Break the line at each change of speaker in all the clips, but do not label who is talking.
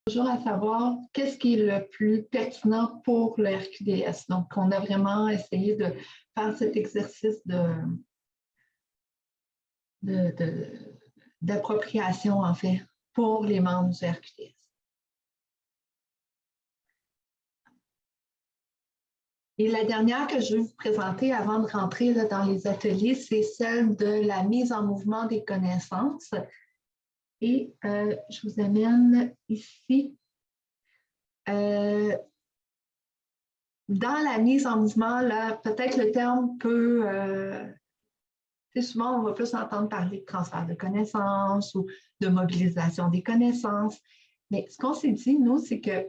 Toujours à savoir qu'est-ce qui est le plus pertinent pour le RQDS. Donc, on a vraiment essayé de faire cet exercice d'appropriation, en fait, pour les membres du RQDS. Et la dernière que je vais vous présenter avant de rentrer là, dans les ateliers, c'est celle de la mise en mouvement des connaissances. Et je vous amène ici. Dans la mise en mouvement, là, peut-être le terme peut... souvent, on va plus entendre parler de transfert de connaissances ou de mobilisation des connaissances. Mais ce qu'on s'est dit, nous, c'est que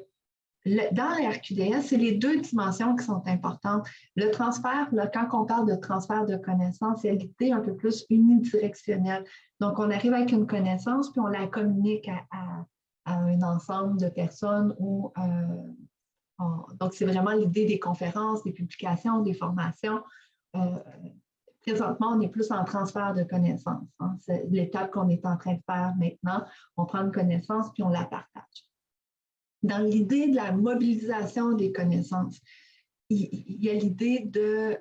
dans le RQDS, c'est les deux dimensions qui sont importantes. Le transfert, là, quand on parle de transfert de connaissances, c'est l'idée un peu plus unidirectionnelle. Donc, on arrive avec une connaissance, puis on la communique à un ensemble de personnes ou donc, c'est vraiment l'idée des conférences, des publications, des formations. Présentement, on est plus en transfert de connaissances. Hein. C'est l'étape qu'on est en train de faire maintenant. On prend une connaissance puis on la partage. Dans l'idée de la mobilisation des connaissances, il y a l'idée de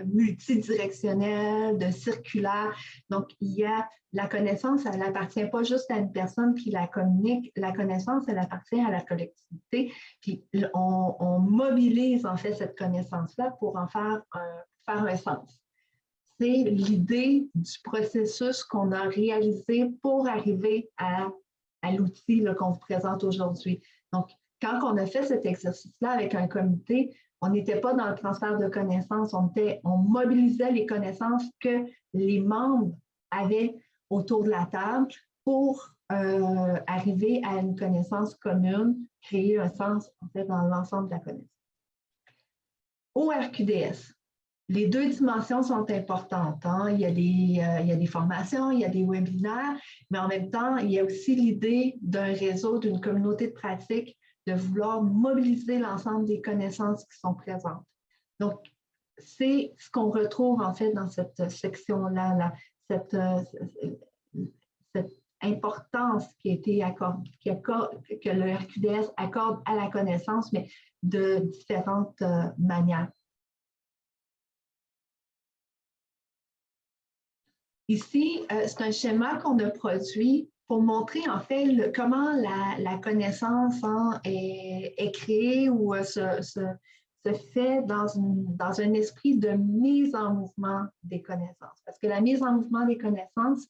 multidirectionnel, de circulaire. Donc, il y a la connaissance, elle n'appartient pas juste à une personne qui la communique. La connaissance, elle appartient à la collectivité. Puis, on mobilise en fait cette connaissance-là pour en faire un sens. C'est l'idée du processus qu'on a réalisé pour arriver à l'outil qu'on vous présente aujourd'hui. Donc, quand on a fait cet exercice-là avec un comité, on n'était pas dans le transfert de connaissances, on mobilisait les connaissances que les membres avaient autour de la table pour arriver à une connaissance commune, créer un sens en fait dans l'ensemble de la connaissance. Au RQDS, les deux dimensions sont importantes. Hein? Il y a des formations, il y a des webinaires, mais en même temps, il y a aussi l'idée d'un réseau, d'une communauté de pratique, de vouloir mobiliser l'ensemble des connaissances qui sont présentes. Donc, c'est ce qu'on retrouve en fait dans cette section-là, cette importance qui a été accordée, que le RQDS accorde à la connaissance, mais de différentes manières. Ici, c'est un schéma qu'on a produit pour montrer en fait comment la connaissance hein, est créée ou se fait dans un esprit de mise en mouvement des connaissances. Parce que la mise en mouvement des connaissances,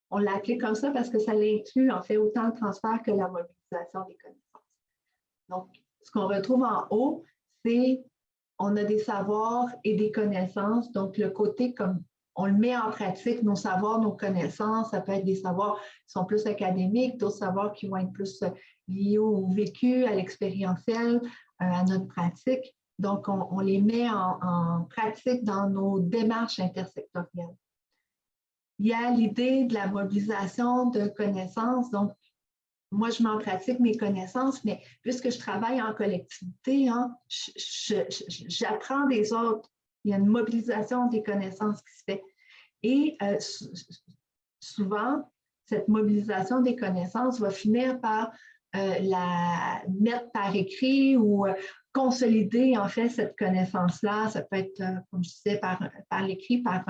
on l'a appelé comme ça parce que ça inclut en fait autant le transfert que la mobilisation des connaissances. Donc, ce qu'on retrouve en haut, c'est on a des savoirs et des connaissances. Donc, le côté comme on le met en pratique, nos savoirs, nos connaissances, ça peut être des savoirs qui sont plus académiques, d'autres savoirs qui vont être plus liés au vécu, à l'expérientiel, à notre pratique. Donc, on les met en pratique dans nos démarches intersectorielles. Il y a l'idée de la mobilisation de connaissances. Donc, moi, je mets en pratique mes connaissances, mais puisque je travaille en collectivité, hein, j'apprends des autres. Il y a une mobilisation des connaissances qui se fait. Et souvent, cette mobilisation des connaissances va finir par la mettre par écrit ou consolider en fait cette connaissance-là. Ça peut être, comme je disais, par l'écrit, par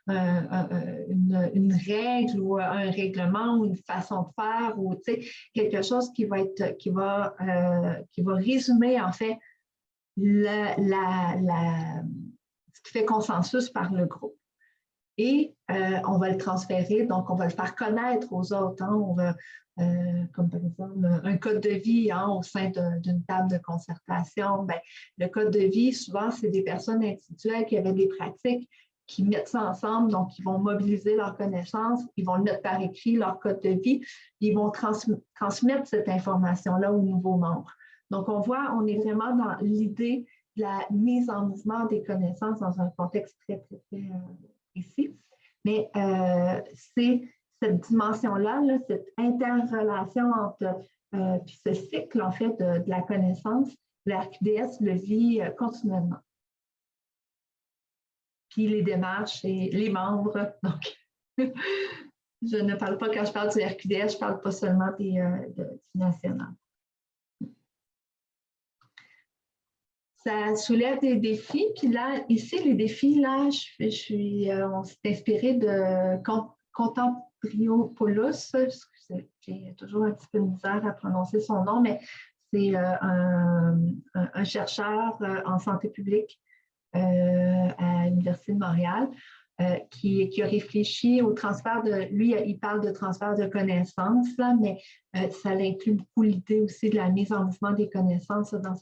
une règle ou un règlement ou une façon de faire ou quelque chose qui va résumer en fait ce qui fait consensus par le groupe. Et on va le transférer, donc on va le faire connaître aux autres. Hein, on va, comme par exemple un code de vie hein, au sein d'une table de concertation. Bien, le code de vie, souvent, c'est des personnes individuelles qui avaient des pratiques, qui mettent ça ensemble, donc ils vont mobiliser leurs connaissances, ils vont le mettre par écrit, leur code de vie, ils vont transmettre cette information-là aux nouveaux membres. Donc, on voit, on est vraiment dans l'idée de la mise en mouvement des connaissances dans un contexte très ici. Mais c'est cette dimension-là, là, cette interrelation entre puis ce cycle en fait de la connaissance, le RQDS le vit continuellement. Puis les démarches et les membres. Donc, je ne parle pas quand je parle du RQDS, je ne parle pas seulement du national. ça soulève des défis. Puis là, ici, les défis, là, on s'est inspiré de Contempliopoulos. J'ai toujours un petit peu de misère à prononcer son nom, mais c'est un chercheur en santé publique à l'Université de Montréal qui a réfléchi au transfert lui, il parle de transfert de connaissances, là, mais ça inclut beaucoup l'idée aussi de la mise en mouvement des connaissances dans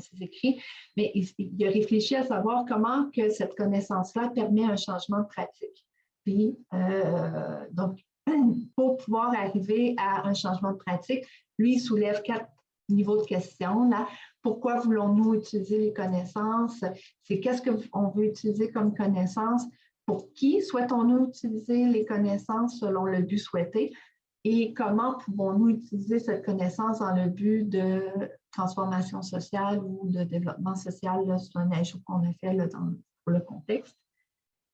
ses écrits. Mais il a réfléchi à savoir comment que cette connaissance-là permet un changement de pratique. Puis, donc, pour pouvoir arriver à un changement de pratique, lui, il soulève 4 niveaux de questions. Là. Pourquoi voulons-nous utiliser les connaissances? C'est qu'est-ce qu'on veut utiliser comme connaissances? Pour qui souhaitons-nous utiliser les connaissances selon le but souhaité? Et comment pouvons-nous utiliser cette connaissance dans le but de transformation sociale ou de développement social? C'est un ajout qu'on a fait là, pour le contexte.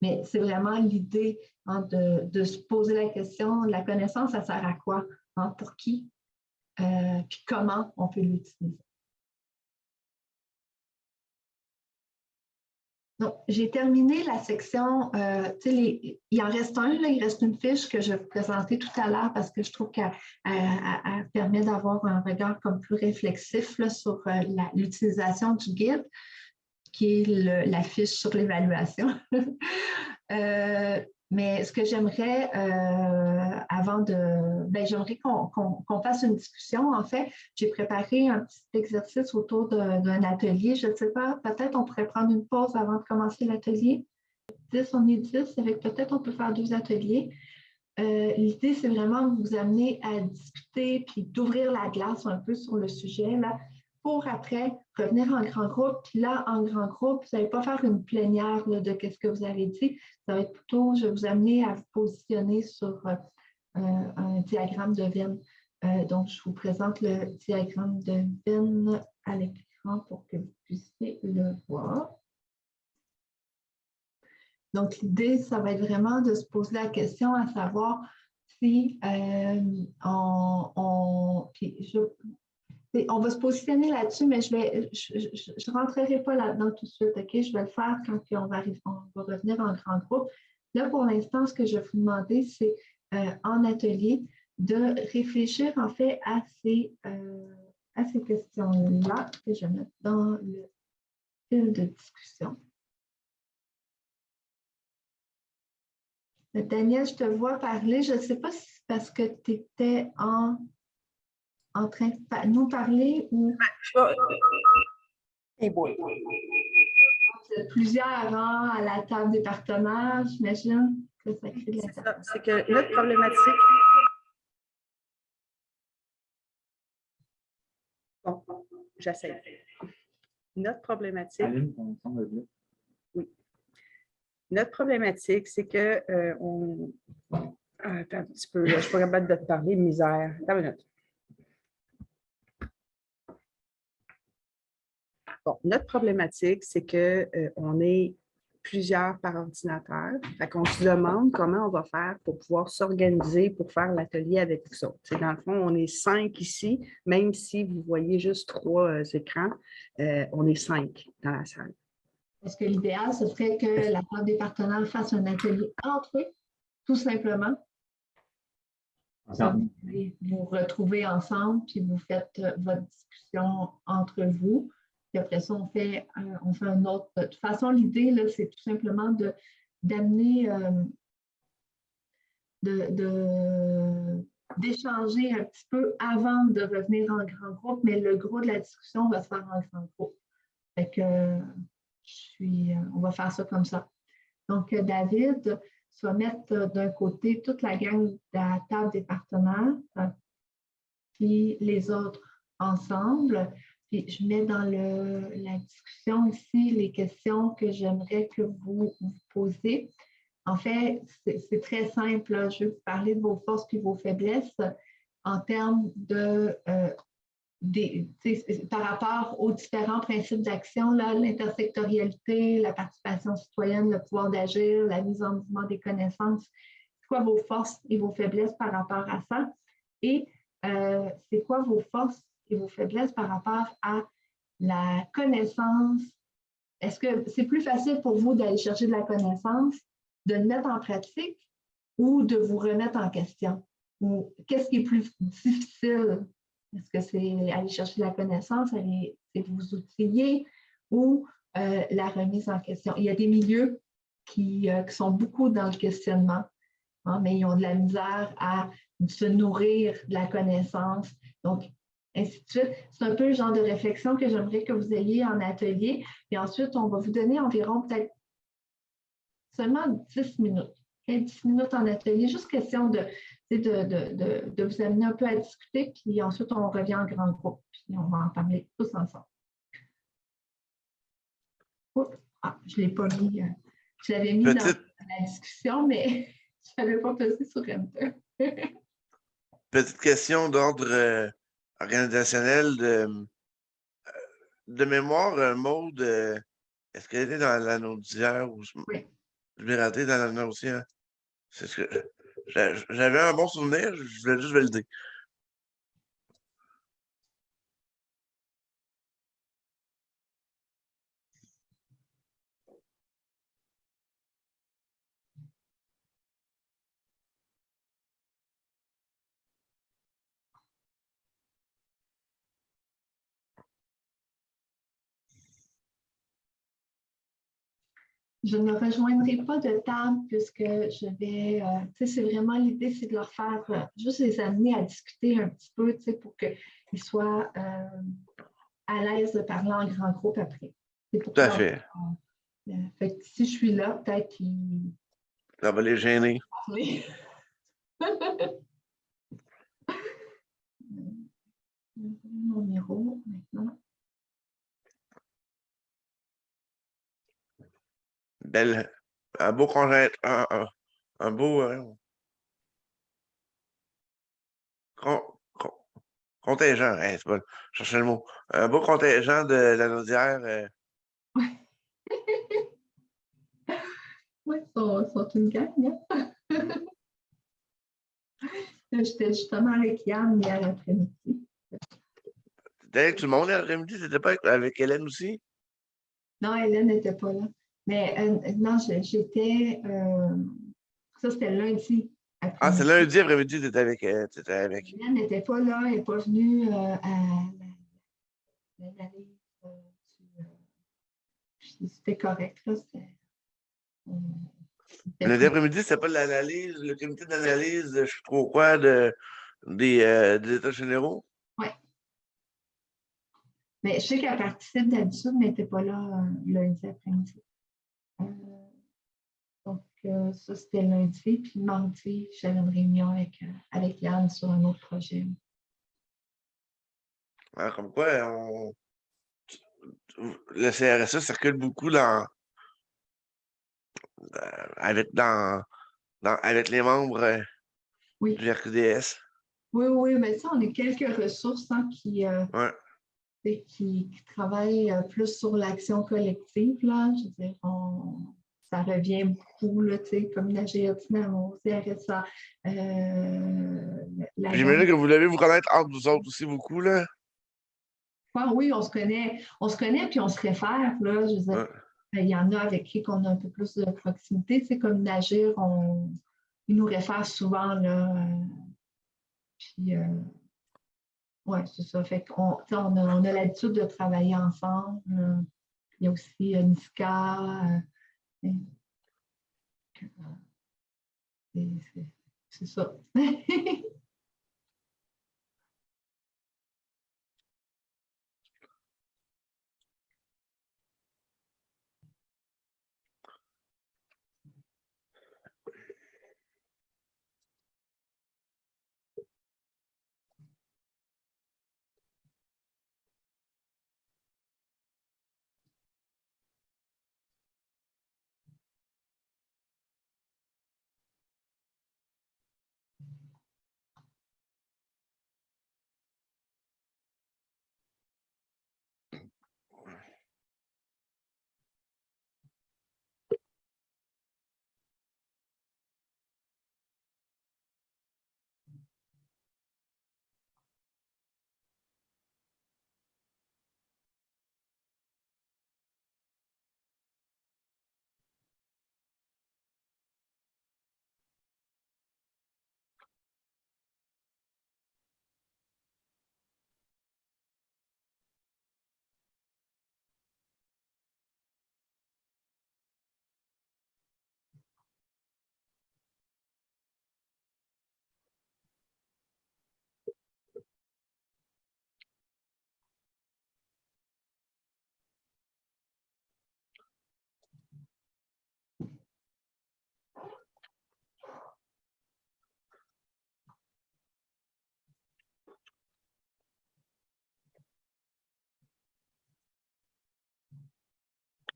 Mais c'est vraiment l'idée hein, de se poser la question, la connaissance, ça sert à quoi? Hein, pour qui? Puis comment on peut l'utiliser. Donc, j'ai terminé la section, il en reste un, là, il reste une fiche que je vais vous présenter tout à l'heure parce que je trouve qu'elle permet d'avoir un regard comme plus réflexif là, sur l'utilisation du guide, qui est la fiche sur l'évaluation. Mais ce que j'aimerais, j'aimerais qu'on fasse une discussion. En fait, j'ai préparé un petit exercice autour d'un atelier. Je ne sais pas, peut-être on pourrait prendre une pause avant de commencer l'atelier. 10, on est 10, avec peut-être on peut faire 2 ateliers. L'idée, c'est vraiment de vous amener à discuter puis d'ouvrir la glace un peu sur le sujet, là, pour après revenir en grand groupe. Puis là, en grand groupe, vous n'allez pas faire une plénière là, de ce que vous avez dit. Ça va être plutôt, je vais vous amener à vous positionner sur un diagramme de Venn. Donc, je vous présente le diagramme de Venn à l'écran pour que vous puissiez le voir. Donc, l'idée, ça va être vraiment de se poser la question à savoir si on va se positionner là-dessus, mais je ne rentrerai pas là-dedans tout de suite, OK? Je vais le faire quand on va revenir en grand groupe. Là, pour l'instant, ce que je vais vous demander, c'est en atelier de réfléchir en fait à ces questions-là que je vais mettre dans le fil de discussion. Daniel, je te vois parler. Je ne sais pas si c'est parce que tu étais en train de nous parler ou...
Hey boy.
Plusieurs à la table des partenaires, j'imagine que ça crée de l'intérêt.
C'est que notre problématique... Bon, j'essaie. Notre problématique... Oui. Notre problématique, c'est que attends un petit peu, je ne suis pas capable de te parler, misère. Attends une minute. Bon, notre problématique, c'est qu'on est plusieurs par ordinateur. Fait qu'on se demande comment on va faire pour pouvoir s'organiser pour faire l'atelier avec vous autres. C'est dans le fond, on est 5 ici, même si vous voyez juste 3 écrans, on est 5 dans la salle.
Est-ce que l'idéal, ce serait que la table des partenaires fasse un atelier entre eux, tout simplement? Vous retrouvez ensemble, puis vous faites votre discussion entre vous. Puis après ça, on fait un autre. De toute façon, l'idée, c'est tout simplement d'amener, d'échanger un petit peu avant de revenir en grand groupe, mais le gros de la discussion va se faire en grand groupe. Fait que on va faire ça comme ça. Donc, David, tu vas mettre d'un côté toute la gang de la table des partenaires, puis les autres ensemble. Puis je mets dans la discussion ici les questions que j'aimerais que vous posez. En fait, c'est très simple. Là. Je vais vous parler de vos forces et vos faiblesses en termes de par rapport aux différents principes d'action, l'intersectorialité, la participation citoyenne, le pouvoir d'agir, la mise en mouvement des connaissances, c'est quoi vos forces et vos faiblesses par rapport à ça? Et c'est quoi vos forces et vos faiblesses par rapport à la connaissance, est-ce que c'est plus facile pour vous d'aller chercher de la connaissance, de le mettre en pratique ou de vous remettre en question? Ou qu'est-ce qui est plus difficile? Est-ce que c'est aller chercher de la connaissance, c'est vous outiller ou la remise en question? Il y a des milieux qui sont beaucoup dans le questionnement, hein, mais ils ont de la misère à se nourrir de la connaissance. Donc, ainsi de suite. C'est un peu le genre de réflexion que j'aimerais que vous ayez en atelier. Et ensuite, on va vous donner environ peut-être seulement 10 minutes. 10 minutes en atelier, juste question de vous amener un peu à discuter, puis ensuite, on revient en grand groupe, puis on va en parler tous ensemble. Oups. Ah, je ne l'ai pas mis. Je l'avais mis dans la discussion, mais je n'avais pas pesé sur Enter.
Petite question d'ordre organisationnel de mémoire, Maude, est-ce qu'elle était dans l'anneau d'hier ou
oui.
Je l'ai raté dans l'anneau aussi? Hein? C'est ce que j'avais un bon souvenir, je voulais juste valider.
Je ne rejoindrai pas de table puisque je vais, tu sais, c'est vraiment l'idée, c'est de leur faire, juste les amener à discuter un petit peu, tu sais, pour qu'ils soient à l'aise de parler en grand groupe après.
Tout à fait.
Fait que si je suis là, peut-être qu'ils...
Ça va les gêner.
Oui. Mon numéro maintenant.
Belle, un beau congé, un beau contingent, hein, c'est pas, je cherchais le mot. Un beau contingent de la Naudière.
Oui, ils sont une gang. Hein? J'étais justement avec Yann hier après-midi.
T'étais avec tout le monde l'après-midi, t'étais pas avec Hélène aussi?
Non, Hélène n'était pas là. Mais non, j'étais. Ça, c'était lundi après-midi.
Ah, c'est lundi après-midi, t'étais avec.
Hélène n'était pas là, elle n'est pas venue à l'analyse. C'était correct. Là,
Lundi après-midi, c'était pas l'analyse, le comité d'analyse, je sais trop quoi, des États généraux?
Oui. Mais je sais qu'elle participe d'habitude, mais elle n'était pas là lundi après-midi. Donc, ça, c'était lundi. Puis mardi, j'avais une réunion avec Yann sur un autre projet.
Ah, comme quoi, le CRSA circule beaucoup avec les membres
oui.
du RQDS.
Oui, mais ça, on a quelques ressources hein,
Ouais.
qui travaillent plus sur l'action collective. Là. Je veux dire, ça revient beaucoup, là, comme la Dynamo, CRSA.
J'imagine que vous devez vous connaître entre vous autres aussi beaucoup, là.
Oui, on se connaît puis on se réfère. Là, je veux dire,
Ouais.
il y en a avec qui on a un peu plus de proximité. C'est comme Nagir, il nous réfère souvent. Là, puis, oui, c'est ça. Fait qu'on on a l'habitude de travailler ensemble. Il y a aussi Niska. C'est ça.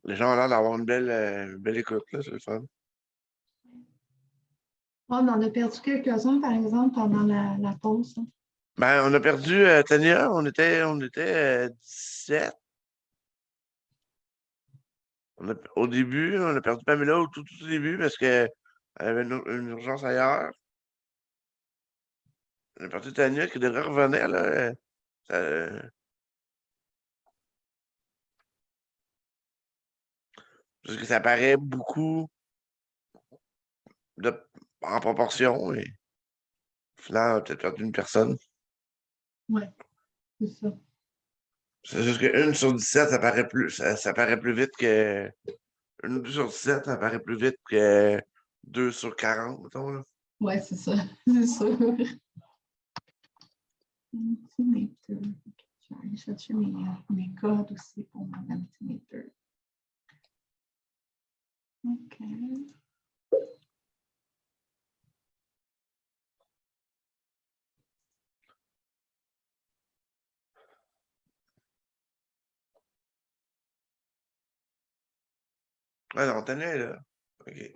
les gens ont l'air d'avoir une belle écoute, là, c'est le fun.
On en a perdu quelques-uns, par exemple, pendant la pause. Hein.
Ben, on a perdu Tania, on était 17. Au début, on a perdu Pamela au tout début parce qu'elle avait une urgence ailleurs. On a perdu Tania qui devrait revenir, là. Parce que ça paraît beaucoup en proportion. Et au final, on a peut-être perdu une personne.
Oui, c'est ça.
C'est juste qu'une sur 17, ça paraît plus vite que. Une sur 17, ça paraît plus vite que 2 sur 40, mettons, là.
Oui, c'est ça. C'est sûr. Altimeter. Je vais aller chercher mes codes aussi pour mon altimeter. OK.
Ah non, Tania est là. OK.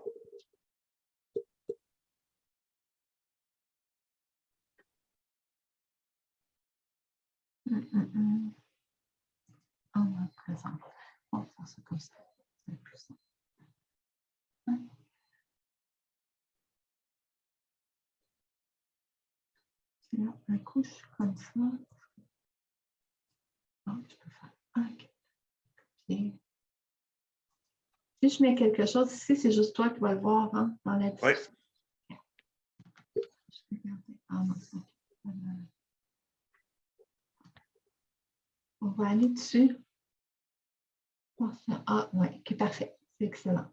On va présenter. On va faire ça comme ça. C'est plus simple. Là, un coup, je suis comme ça. Ah, je peux faire. OK. Puis, si je mets quelque chose ici, c'est juste toi qui vas le voir hein, dans la
Oui.
discussion. Je vais regarder. Ah non, c'est OK. On va aller dessus. Ah, oui, OK, parfait. C'est excellent.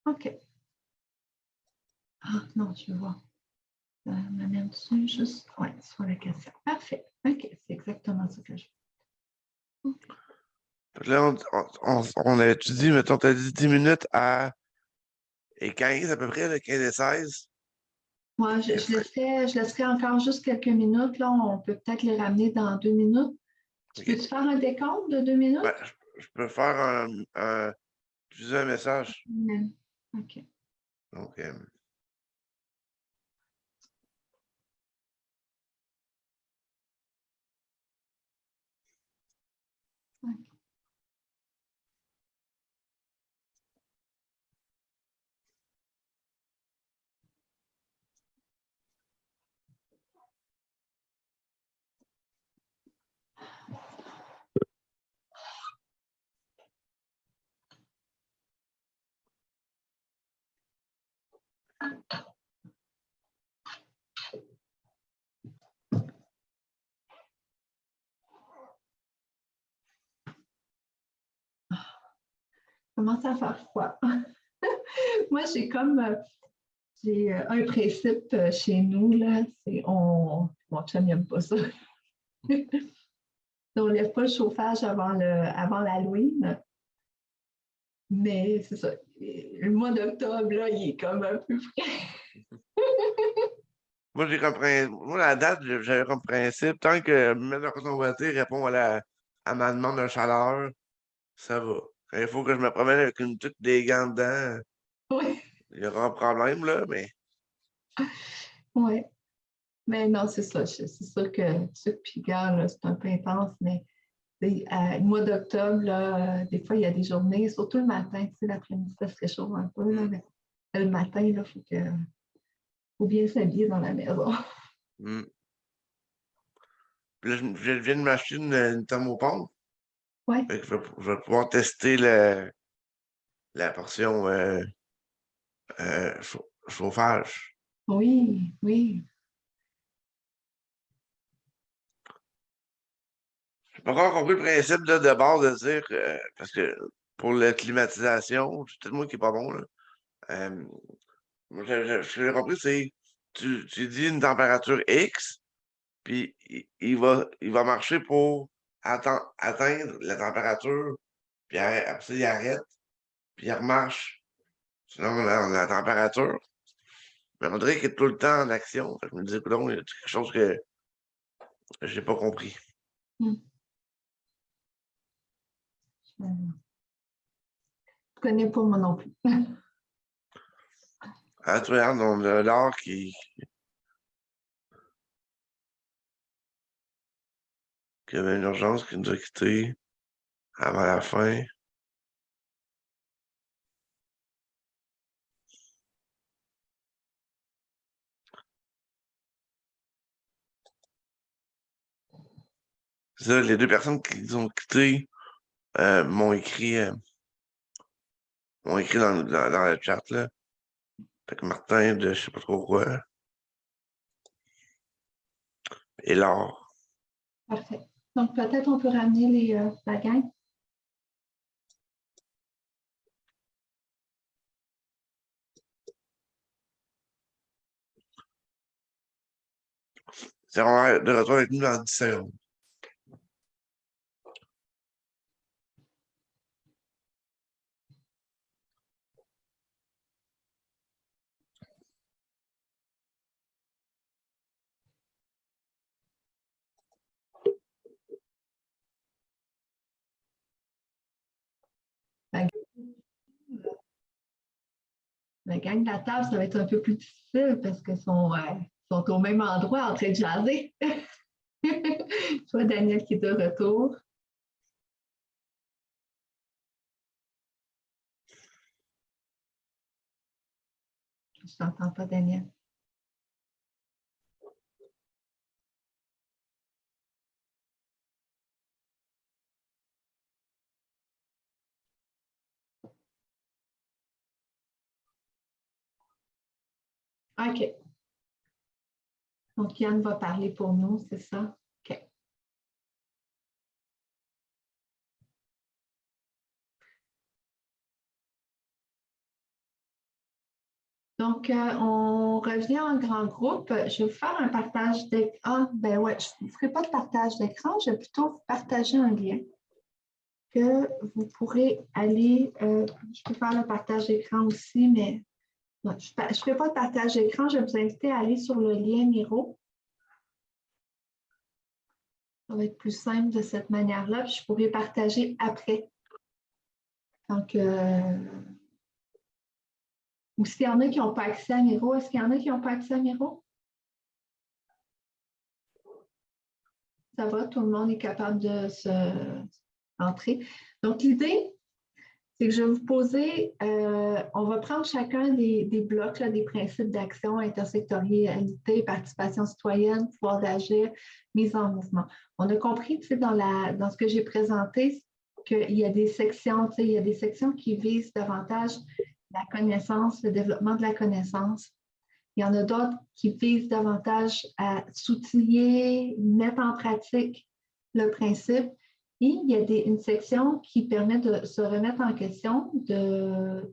OK. Ah non, je vois. Ça m'amène dessus juste ouais, sur la question. Parfait. OK, c'est exactement ce que je veux. Okay.
Donc là, on a étudié, mettons, t'as dit 10 minutes à et 15 à peu près, là, 15 et 16.
Moi, je laisserai encore juste quelques minutes. Là, on peut peut-être les ramener dans 2 minutes. Tu
OK.
peux-tu faire un décompte de 2 minutes?
Ben, je peux faire plusieurs messages.
OK.
Donc,
OK. Commence à faire froid. Moi, j'ai comme j'ai un principe chez nous, là, c'est mon chum n'aime pas ça. On ne lève pas le chauffage avant l'Halloween. Mais c'est ça. Le mois d'octobre, là, il est comme un peu frais.
moi, la date, j'avais comme principe, tant que mettre en convoité répond à ma demande de chaleur, ça va. Quand il faut que je me promène avec une tuque des gants dedans,
Oui,
il y aura un problème, là, mais
ouais. Mais non, c'est ça. C'est sûr que sucre puis gars, c'est un peu intense, mais le mois d'octobre, là, des fois, il y a des journées, surtout le matin, tu sais, l'après-midi, ça se réchauffe un peu, là, mais le matin, il faut bien s'habiller dans la maison.
hmm. Puis là, je viens de m'acheter une thermopompe.
Oui,
Fait que je vais pouvoir tester la portion chauffage.
oui, oui.
J'ai pas encore compris le principe de base de dire parce que pour la climatisation, c'est peut-être moi qui est pas bon, là. Euh, moi, ce que j'ai compris, c'est tu dis une température X, puis il va marcher pour atteindre la température, puis après ça, il arrête, puis il remarche selon la température. Mais on dirait qu'il est tout le temps en action. Fait que je me dis, écoute, il y a quelque chose que j'ai pas compris.
Hmm. connais pas moi non plus.
Ah, tu regardes, on a l'art qui avait une urgence qui nous a quittés avant la fin. C'est ça, les deux personnes qui nous ont quittés m'ont écrit dans le chat, là. Fait que Martin de je sais pas trop quoi. Et Laure.
Parfait. Donc, peut-être on peut ramener la gang.
C'est de retour avec nous dans 10 secondes.
La gang de la table, ça va être un peu plus difficile parce qu'ils sont au même endroit en train de jaser. Toi, Daniel, qui est de retour. Je ne t'entends pas, Daniel. OK. Donc, Yann va parler pour nous, c'est ça? OK. Donc, on revient en grand groupe. Je vais vous faire un partage d'écran. Ah, ben ouais, je ne ferai pas de partage d'écran, je vais plutôt vous partager un lien que vous pourrez aller. Je peux faire le partage d'écran aussi, mais non, je ne ferai pas de partage d'écran. Je vais vous inviter à aller sur le lien Miro. Ça va être plus simple de cette manière-là, puis je pourrai partager après. Donc, ou s'il y en a qui n'ont pas accès à Miro, est-ce qu'il y en a qui n'ont pas accès à Miro? Ça va, tout le monde est capable de entrer. Donc, l'idée, c'est que je vais vous poser, on va prendre chacun des blocs, là, des principes d'action, intersectorialité, participation citoyenne, pouvoir d'agir, mise en mouvement. On a compris, tu sais, dans ce que j'ai présenté, qu'il y a des sections, tu sais, il y a des sections qui visent davantage la connaissance, le développement de la connaissance. Il y en a d'autres qui visent davantage à s'outiller, mettre en pratique le principe. Et il y a une section qui permet de se remettre en question, de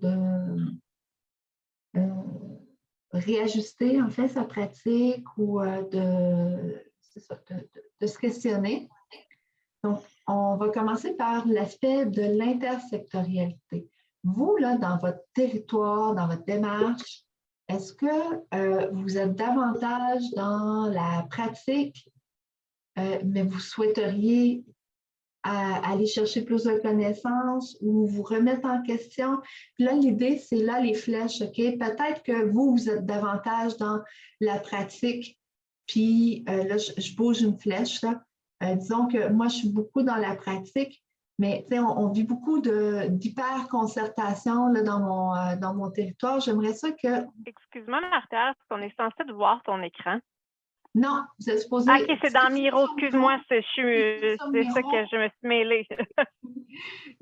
réajuster en fait sa pratique ou de se questionner. Donc, on va commencer par l'aspect de l'intersectorialité. Vous, là, dans votre territoire, dans votre démarche, est-ce que vous êtes davantage dans la pratique, mais vous souhaiteriez aller chercher plus de connaissances ou vous remettre en question? Puis là, l'idée, c'est là les flèches, OK? Peut-être que vous êtes davantage dans la pratique, puis là, je bouge une flèche, là. Disons que moi, je suis beaucoup dans la pratique, mais on vit beaucoup d'hyper-concertation dans mon territoire. J'aimerais ça que...
Excuse-moi, Martha, est-ce qu'on est censé de voir ton écran?
Non, vous êtes supposé...
OK, c'est dans Miro. Excuse-moi, c'est ça que je me suis mêlée.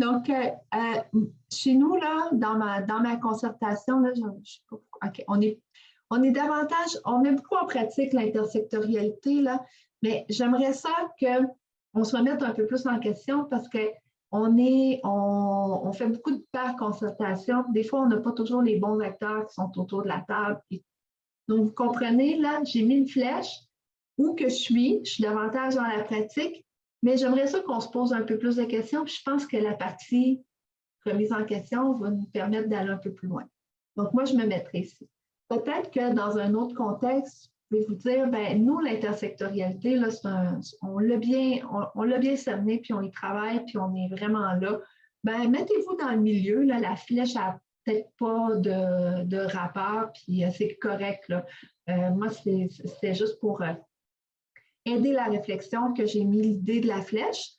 Donc, chez nous, là, dans ma concertation, là, OK, on est davantage, on met beaucoup en pratique l'intersectorialité, là, mais j'aimerais ça qu'on se remette un peu plus en question parce qu'on fait beaucoup de concertation. Des fois, on n'a pas toujours les bons acteurs qui sont autour de la table. Donc, vous comprenez, là, j'ai mis une flèche où que je suis davantage dans la pratique, mais j'aimerais ça qu'on se pose un peu plus de questions. Puis je pense que la partie remise en question va nous permettre d'aller un peu plus loin. Donc, moi, je me mettrai ici. Peut-être que dans un autre contexte, je vais vous dire, ben nous, l'intersectorialité, là, on l'a bien cerné, puis on y travaille, puis on est vraiment là Ben, mettez-vous dans le milieu, là, la flèche n'a peut-être pas de rapport, puis c'est correct, là. Moi, c'est juste pour aider la réflexion que j'ai mis l'idée de la flèche,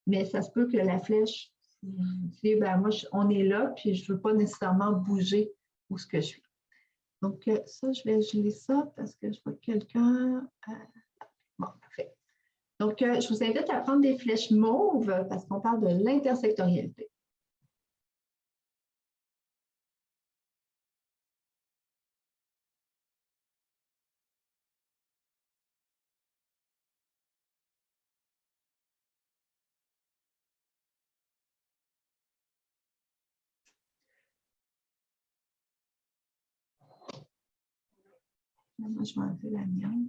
mais ça se peut que la flèche, ben, moi, on est là, puis je ne veux pas nécessairement bouger où ce que je suis. Donc, ça, je vais geler ça parce que je vois quelqu'un. Bon, parfait. Donc, je vous invite à prendre des flèches mauves parce qu'on parle de l'intersectorialité. Moi, je vais enlever la mienne.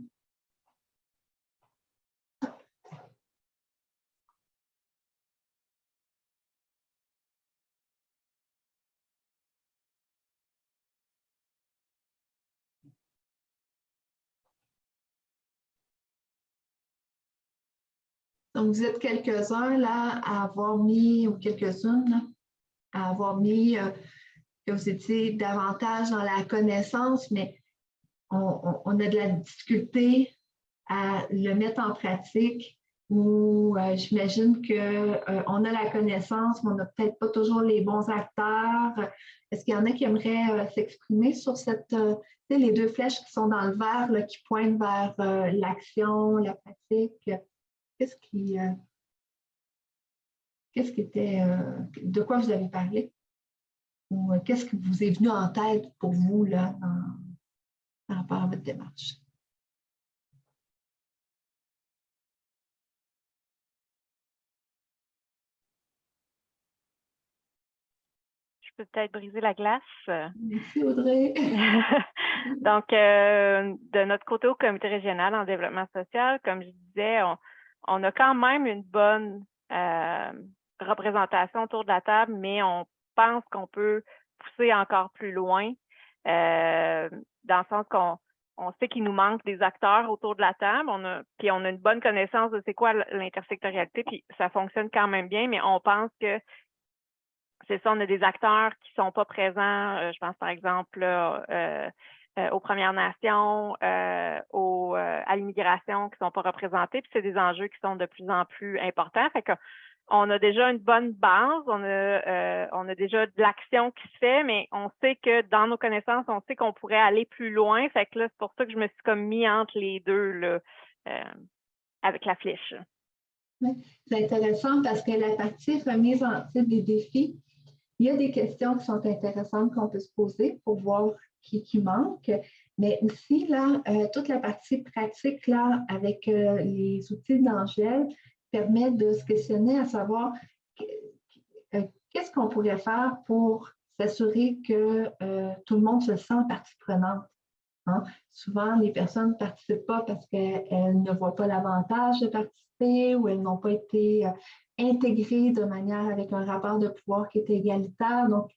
Donc, vous êtes quelques-uns là à avoir mis, ou quelques-unes, à avoir mis que vous étiez davantage dans la connaissance, mais on a de la difficulté à le mettre en pratique ou j'imagine qu'on a la connaissance, mais on n'a peut-être pas toujours les bons acteurs. Est-ce qu'il y en a qui aimeraient s'exprimer sur les deux flèches qui sont dans le vert, là, qui pointent vers l'action, la pratique? Qu'est-ce qui était, de quoi vous avez parlé? Ou qu'est-ce qui vous est venu en tête pour vous là, par rapport à votre démarche?
Je peux peut-être briser la glace.
Merci, Audrey.
Donc, de notre côté au comité régional en développement social, comme je disais, on a quand même une bonne représentation autour de la table, mais on pense qu'on peut pousser encore plus loin, dans le sens qu'on sait qu'il nous manque des acteurs autour de la table, puis on a une bonne connaissance de c'est quoi l'intersectorialité, puis ça fonctionne quand même bien, mais on pense que c'est ça, on a des acteurs qui ne sont pas présents, je pense par exemple aux Premières Nations, à l'immigration qui ne sont pas représentés, puis c'est des enjeux qui sont de plus en plus importants. Fait qu'on a déjà une bonne base, on a déjà de l'action qui se fait, mais on sait que dans nos connaissances, on sait qu'on pourrait aller plus loin. Fait que là, c'est pour ça que je me suis comme mis entre les deux là, avec la flèche.
Oui, c'est intéressant parce que la partie remise en titre des défis, il y a des questions qui sont intéressantes qu'on peut se poser pour voir qui manque, mais aussi là, toute la partie pratique là, avec les outils d'Angèle permet de se questionner à savoir qu'est-ce qu'on pourrait faire pour s'assurer que tout le monde se sent partie prenante. Hein? Souvent, les personnes ne participent pas parce qu'elles ne voient pas l'avantage de participer ou elles n'ont pas été intégrées de manière avec un rapport de pouvoir qui est égalitaire. Donc,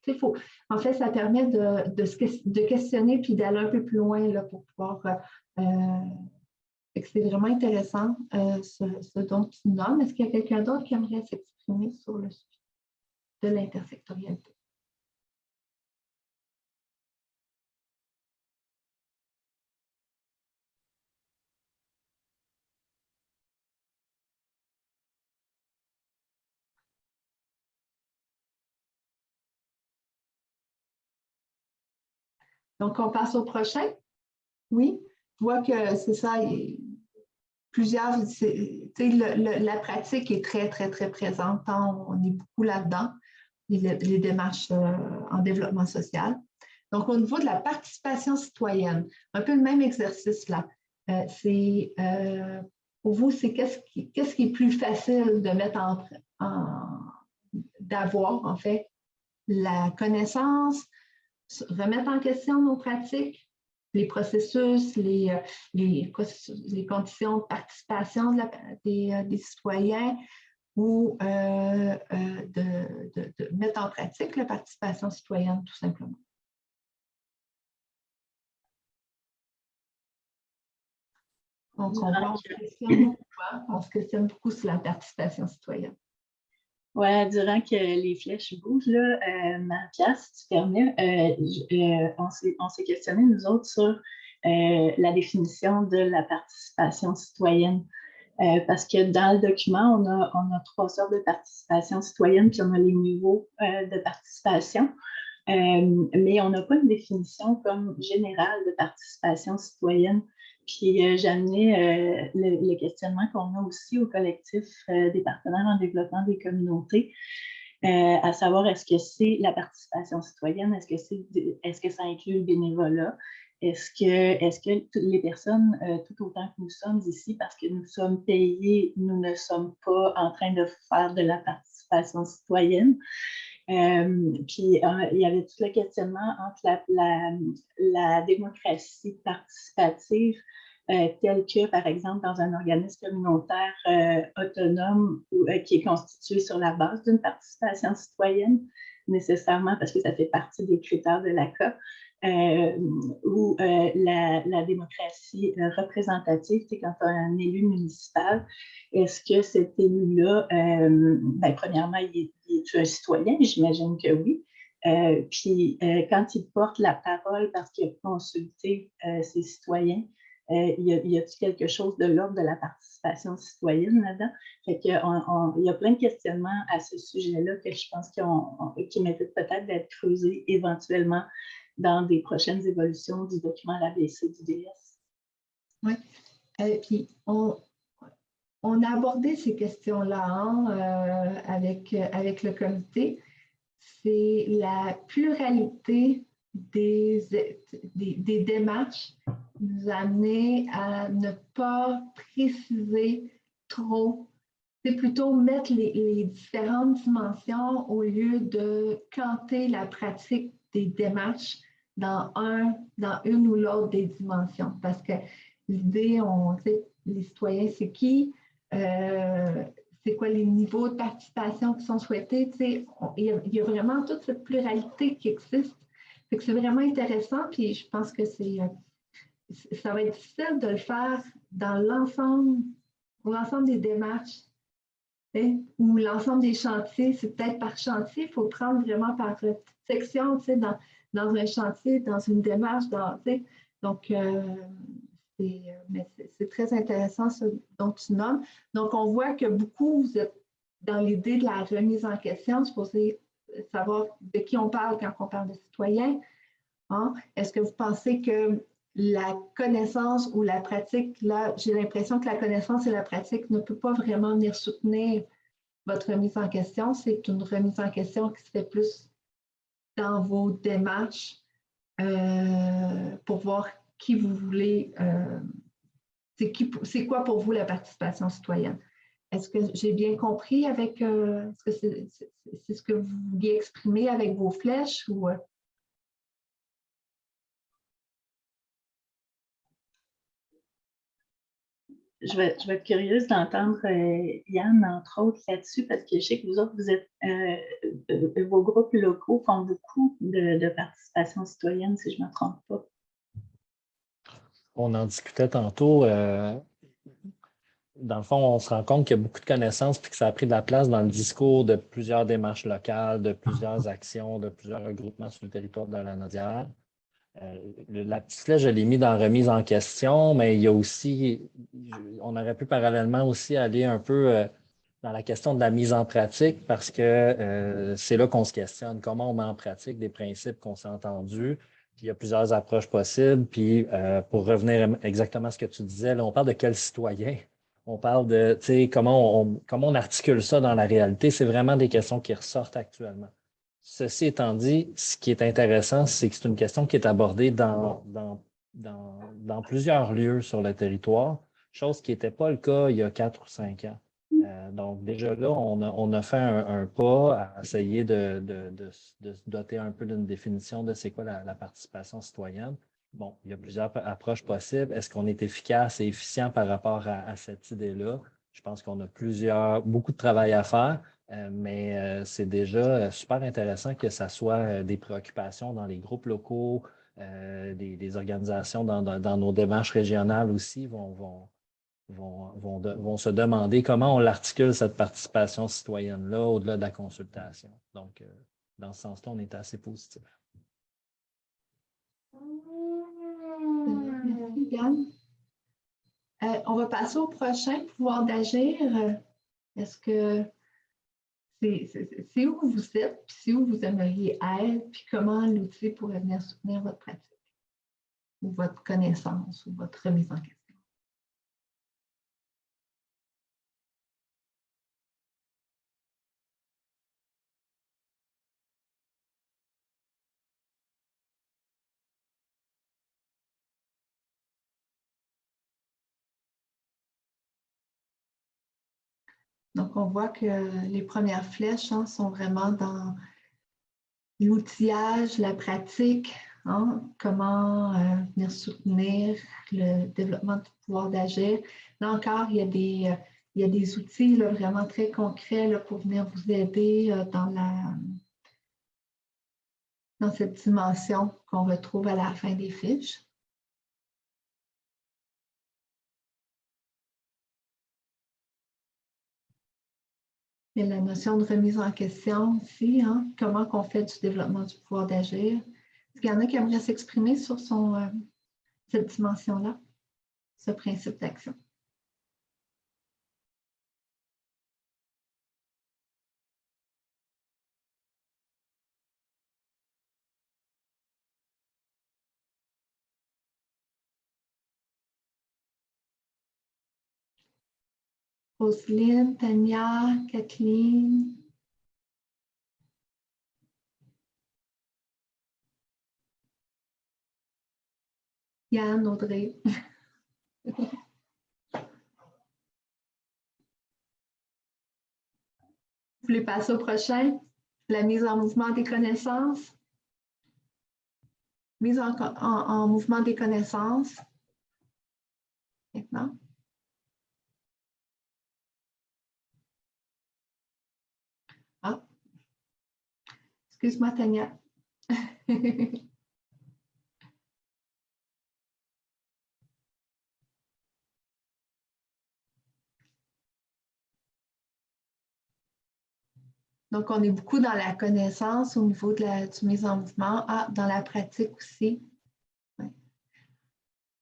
en fait, ça permet de questionner puis d'aller un peu plus loin là, pour pouvoir. C'est vraiment intéressant ce dont tu nommes. Est-ce qu'il y a quelqu'un d'autre qui aimerait s'exprimer sur le sujet de l'intersectorialité? Donc, on passe au prochain. Oui, je vois que c'est ça. Plusieurs, la pratique est très, très, très présente. On est beaucoup là-dedans, les démarches en développement social. Donc, au niveau de la participation citoyenne, un peu le même exercice là. Pour vous, c'est qu'est-ce qui est plus facile de mettre d'avoir, en fait, la connaissance, remettre en question nos pratiques, les processus, les conditions de participation des citoyens ou de mettre en pratique la participation citoyenne, tout simplement. Donc, on se questionne beaucoup sur la participation citoyenne.
Ouais, durant que les flèches bougent, là, Marie-Pierre, si tu permets, on s'est questionné, nous autres, sur la définition de la participation citoyenne. Parce que dans le document, on a 3 sortes de participation citoyenne, puis on a les niveaux de participation. Mais on n'a pas une définition comme générale de participation citoyenne. Puis j'amenais le questionnement qu'on a aussi au collectif des partenaires en développement des communautés, à savoir est-ce que c'est la participation citoyenne, est-ce que ça inclut le bénévolat, est-ce que les personnes, tout autant que nous sommes ici, parce que nous sommes payés, nous ne sommes pas en train de faire de la participation citoyenne. Puis il y avait tout le questionnement entre la démocratie participative, telle que, par exemple, dans un organisme communautaire autonome qui est constitué sur la base d'une participation citoyenne, nécessairement parce que ça fait partie des critères de l'ACA, ou la démocratie représentative, c'est quand on a un élu municipal. Est-ce que cet élu-là, premièrement, il est un citoyen? J'imagine que oui. Puis quand il porte la parole parce qu'il a consulté ses citoyens, y a-t-il quelque chose de l'ordre de la participation citoyenne là-dedans? Fait que, il y a plein de questionnements à ce sujet-là que je pense qui méritent peut-être d'être creusés éventuellement dans des prochaines évolutions du document l'ABC du DS.
Oui. Puis on a abordé ces questions-là avec le comité. C'est la pluralité des démarches nous a amené à ne pas préciser trop. C'est plutôt mettre les différentes dimensions au lieu de canter la pratique des démarches dans une ou l'autre des dimensions. Parce que l'idée, on sait, les citoyens, c'est qui? C'est quoi les niveaux de participation qui sont souhaités? Il y a vraiment toute cette pluralité qui existe. C'est vraiment intéressant, puis je pense que ça va être difficile de le faire dans pour l'ensemble des démarches, ou l'ensemble des chantiers. C'est peut-être par chantier, il faut prendre vraiment par section, dans un chantier, dans une démarche, donc c'est très intéressant ce dont tu nommes. Donc, on voit que beaucoup, vous êtes dans l'idée de la remise en question, supposé savoir de qui on parle quand on parle de citoyens. Hein? Est-ce que vous pensez que la connaissance ou la pratique, là, j'ai l'impression que la connaissance et la pratique ne peut pas vraiment venir soutenir votre remise en question. C'est une remise en question qui se fait plus dans vos démarches pour voir qui vous voulez, c'est quoi pour vous la participation citoyenne? Est-ce que j'ai bien compris avec, est-ce que c'est ce que vous vouliez exprimer avec vos flèches ou...
Je vais être curieuse d'entendre Yann, entre autres, là-dessus, parce que je sais que vous autres, vos groupes locaux font beaucoup de participation citoyenne, si je ne me trompe pas.
On en discutait tantôt. Dans le fond, on se rend compte qu'il y a beaucoup de connaissances et que ça a pris de la place dans le discours de plusieurs démarches locales, de plusieurs actions, de plusieurs regroupements sur le territoire de la Nodière. La petite flèche, je l'ai mis dans remise en question, mais il y a aussi, on aurait pu parallèlement aussi aller un peu dans la question de la mise en pratique parce que c'est là qu'on se questionne comment on met en pratique des principes qu'on s'est entendus. Puis il y a plusieurs approches possibles. Puis pour revenir exactement à ce que tu disais, là, on parle de quel citoyen? On parle de comment on articule ça dans la réalité. C'est vraiment des questions qui ressortent actuellement. Ceci étant dit, ce qui est intéressant, c'est que c'est une question qui est abordée dans plusieurs lieux sur le territoire, chose qui n'était pas le cas il y a 4 ou 5 ans. Donc, déjà là, on a fait un pas à essayer de se doter un peu d'une définition de c'est quoi la participation citoyenne. Bon, il y a plusieurs approches possibles. Est-ce qu'on est efficace et efficient par rapport à cette idée-là? Je pense qu'on a beaucoup de travail à faire. Mais c'est déjà super intéressant que ça soit des préoccupations dans les groupes locaux, des organisations dans nos démarches régionales aussi vont vont se demander comment on l'articule, cette participation citoyenne-là, au-delà de la consultation. Donc, dans ce sens-là, on est assez positif.
Merci, Yann. On va passer au prochain, pouvoir d'agir. Est-ce que c'est où vous êtes, puis c'est où vous aimeriez être, puis comment l'outil pourrait venir soutenir votre pratique, ou votre connaissance, ou votre remise en question? Donc, on voit que les premières flèches sont vraiment dans l'outillage, la pratique, comment venir soutenir le développement du pouvoir d'agir. Là encore, il y a des outils là, vraiment très concrets là, pour venir vous aider dans cette dimension qu'on retrouve à la fin des fiches. Il y a la notion de remise en question aussi, comment on fait du développement du pouvoir d'agir. Est-ce qu'il y en a qui aimeraient s'exprimer sur cette dimension-là, ce principe d'action? Roselyne, Tania, Kathleen. Yann, Audrey. Vous voulez passer au prochain? La mise en mouvement des connaissances. Mise en mouvement des connaissances. Maintenant. Ah. Excuse-moi, Tania. Donc, on est beaucoup dans la connaissance au niveau de du mise en mouvement. Dans la pratique aussi. Ouais.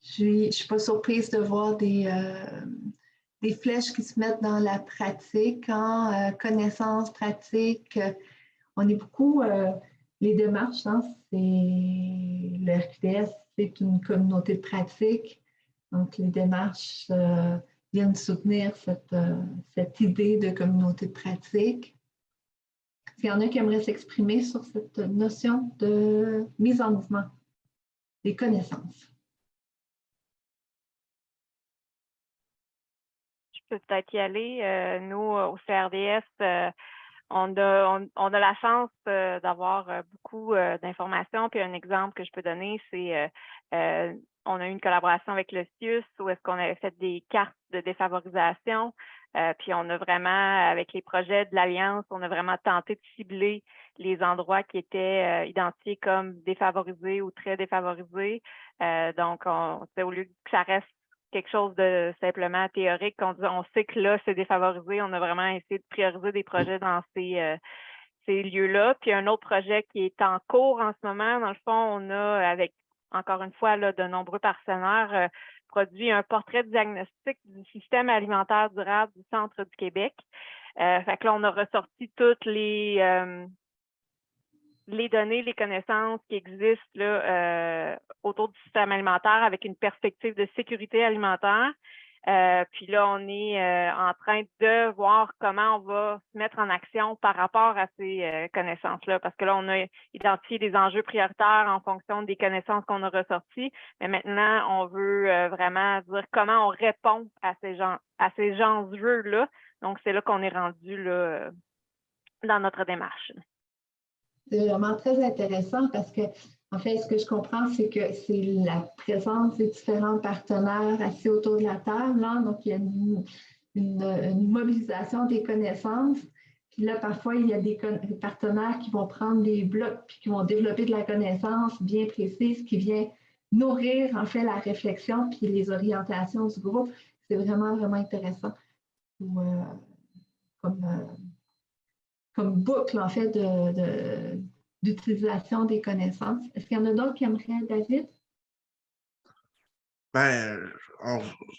Je ne suis pas surprise de voir des flèches qui se mettent dans la pratique, connaissance, pratique. On est beaucoup, les démarches, c'est le RQDS, c'est une communauté de pratique. Donc, les démarches viennent soutenir cette idée de communauté de pratique. S'il y en a qui aimeraient s'exprimer sur cette notion de mise en mouvement des connaissances.
Je peux peut-être y aller. Nous, au CRDS, on a la chance d'avoir beaucoup d'informations. Puis un exemple que je peux donner, c'est on a eu une collaboration avec le CIUS où est-ce qu'on avait fait des cartes de défavorisation. Puis on a vraiment, avec les projets de l'Alliance, on a vraiment tenté de cibler les endroits qui étaient identifiés comme défavorisés ou très défavorisés. Donc, au lieu que ça reste quelque chose de simplement théorique, on sait que là, c'est défavorisé. On a vraiment essayé de prioriser des projets dans ces lieux-là. Puis un autre projet qui est en cours en ce moment, dans le fond, on a, avec, encore une fois, là, de nombreux partenaires, produit un portrait diagnostic du système alimentaire durable du centre du Québec. Fait que là, on a ressorti toutes les données, les connaissances qui existent là, autour du système alimentaire avec une perspective de sécurité alimentaire. Puis là, on est en train de voir comment on va se mettre en action par rapport à ces connaissances-là. Parce que là, on a identifié des enjeux prioritaires en fonction des connaissances qu'on a ressorties. Mais maintenant, on veut vraiment dire comment on répond à ces enjeux-là. Donc, c'est là qu'on est rendu là, dans notre démarche.
C'est vraiment très intéressant parce que, en fait, ce que je comprends, c'est que c'est la présence des différents partenaires assis autour de la table. Donc, il y a une mobilisation des connaissances. Puis là, parfois, il y a des partenaires qui vont prendre des blocs puis qui vont développer de la connaissance bien précise qui vient nourrir en fait la réflexion puis les orientations du groupe. C'est vraiment, vraiment intéressant comme boucle en fait d'utilisation des connaissances. Est-ce qu'il y en a d'autres qui aimeraient, David?
Ben,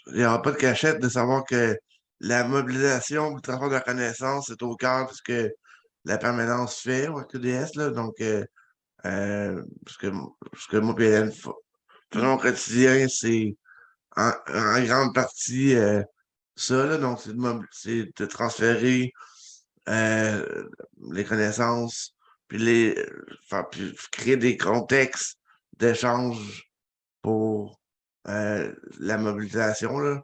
il n'y aura pas de cachette de savoir que la mobilisation, le transfert de la connaissance, c'est au cœur de ce que la permanence fait au QDS, là. Donc, ce que moi et Hélène faisons au quotidien, c'est en grande partie ça, là. Donc, c'est de transférer les connaissances, puis créer des contextes d'échange pour la mobilisation, là.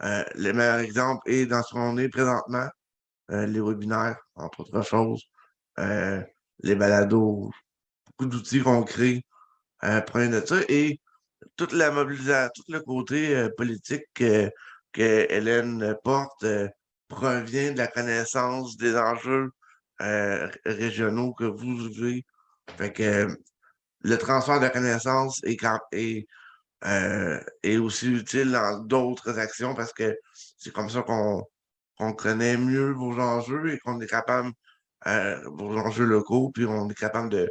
Le meilleur exemple est dans ce qu'on est présentement, les webinaires, entre autres choses, les balados, beaucoup d'outils qu'on crée proviennent de ça et toute la mobilisation, tout le côté politique que Hélène porte provient de la connaissance des enjeux régionaux que vous vivez. Fait que le transfert de connaissances est aussi utile dans d'autres actions parce que c'est comme ça qu'on connaît mieux vos enjeux et qu'on est capable, vos enjeux locaux, puis on est capable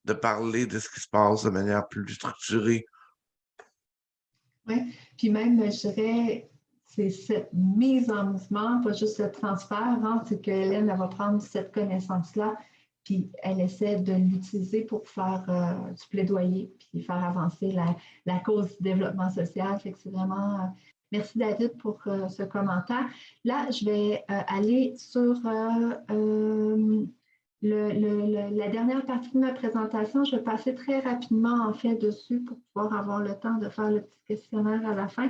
de parler de ce qui se passe de manière plus structurée.
Oui, puis même, je dirais, c'est cette mise en mouvement, pas juste le transfert, hein, c'est qu'Hélène, elle va prendre cette connaissance-là, puis elle essaie de l'utiliser pour faire du plaidoyer, puis faire avancer la cause du développement social. Fait que c'est vraiment... merci David pour ce commentaire. Là, je vais aller sur la dernière partie de ma présentation. Je vais passer très rapidement en fait dessus pour pouvoir avoir le temps de faire le petit questionnaire à la fin.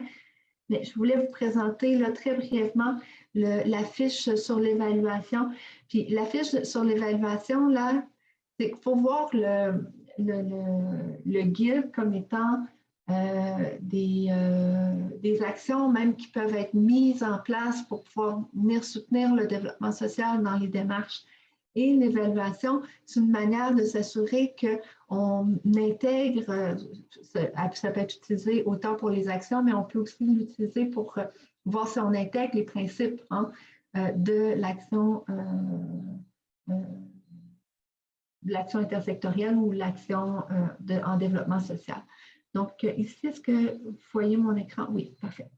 Mais je voulais vous présenter là, très brièvement la fiche sur l'évaluation. Puis la fiche sur l'évaluation, là, c'est qu'il faut voir le guide comme étant des actions même qui peuvent être mises en place pour pouvoir venir soutenir le développement social dans les démarches. Et l'évaluation, c'est une manière de s'assurer qu'on intègre, ça peut être utilisé autant pour les actions, mais on peut aussi l'utiliser pour voir si on intègre les principes de l'action intersectorielle ou l'action en développement social. Donc, ici, est-ce que vous voyez mon écran? Oui, parfait.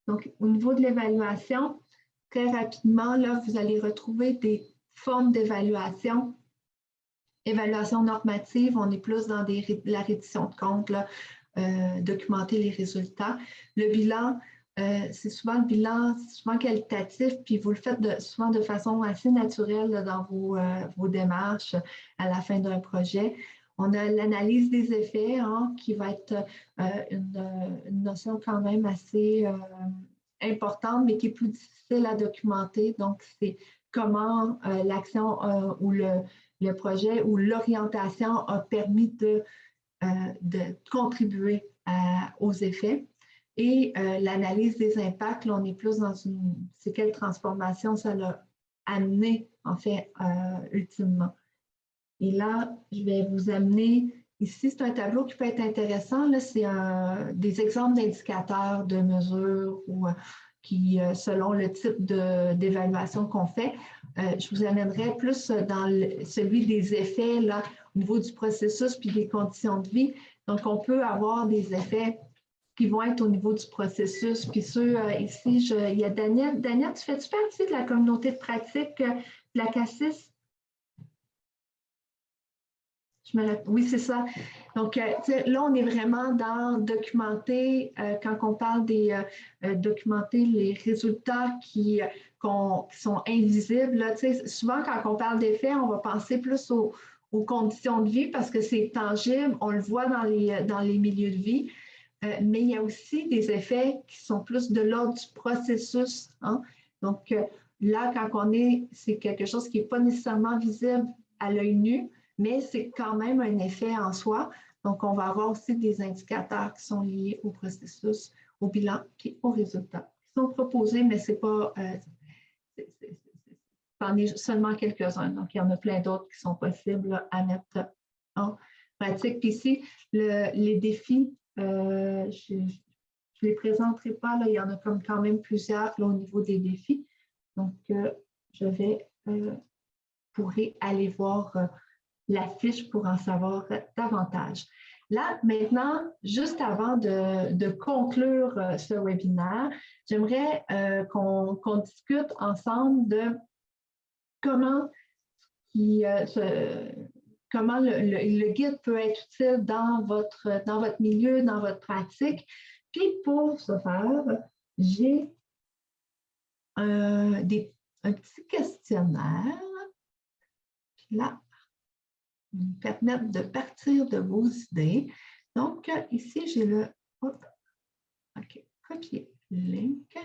Donc, au niveau de l'évaluation, très rapidement, là, vous allez retrouver des formes d'évaluation. Évaluation normative, on est plus dans la reddition de comptes, là, documenter les résultats. Le bilan, c'est souvent le bilan, c'est souvent qualitatif, puis vous le faites souvent de façon assez naturelle là, dans vos démarches à la fin d'un projet. On a l'analyse des effets, hein, qui va être une notion quand même assez importante, mais qui est plus difficile à documenter. Donc, c'est comment l'action ou le projet ou l'orientation a permis de contribuer aux effets. Et l'analyse des impacts, là, on est plus dans c'est quelle transformation ça l'a amené, en fait, ultimement. Et là, je vais vous amener, ici, c'est un tableau qui peut être intéressant. C'est des exemples d'indicateurs, de mesures ou qui, selon le type d'évaluation qu'on fait, je vous amènerai plus dans celui des effets là, au niveau du processus puis des conditions de vie. Donc, on peut avoir des effets qui vont être au niveau du processus. Puis ceux ici, il y a Daniel. Daniel, tu fais-tu partie de la communauté de pratique de la CACIS? Oui, c'est ça. Donc, là, on est vraiment dans documenter, quand on parle documenter les résultats qui sont invisibles. Là, souvent, quand on parle d'effets, on va penser plus aux conditions de vie parce que c'est tangible, on le voit dans les milieux de vie. Mais il y a aussi des effets qui sont plus de l'ordre du processus. Hein? Donc, là, quand c'est quelque chose qui n'est pas nécessairement visible à l'œil nu, mais c'est quand même un effet en soi. Donc, on va avoir aussi des indicateurs qui sont liés au processus, au bilan et aux résultats. Ils sont proposés, mais ce n'est pas... c'en est seulement quelques-uns. Donc, il y en a plein d'autres qui sont possibles à mettre en pratique. Puis ici, les défis je ne les présenterai pas, là, il y en a comme quand même plusieurs là, au niveau des défis. Donc, pourrez aller voir la fiche pour en savoir davantage. Là, maintenant, juste avant de conclure ce webinaire, j'aimerais qu'on discute ensemble de comment le guide peut être utile dans votre milieu, dans votre pratique. Puis pour ce faire, j'ai un petit questionnaire. Puis là, nous permettre de partir de vos idées. Donc, ici, j'ai copier link.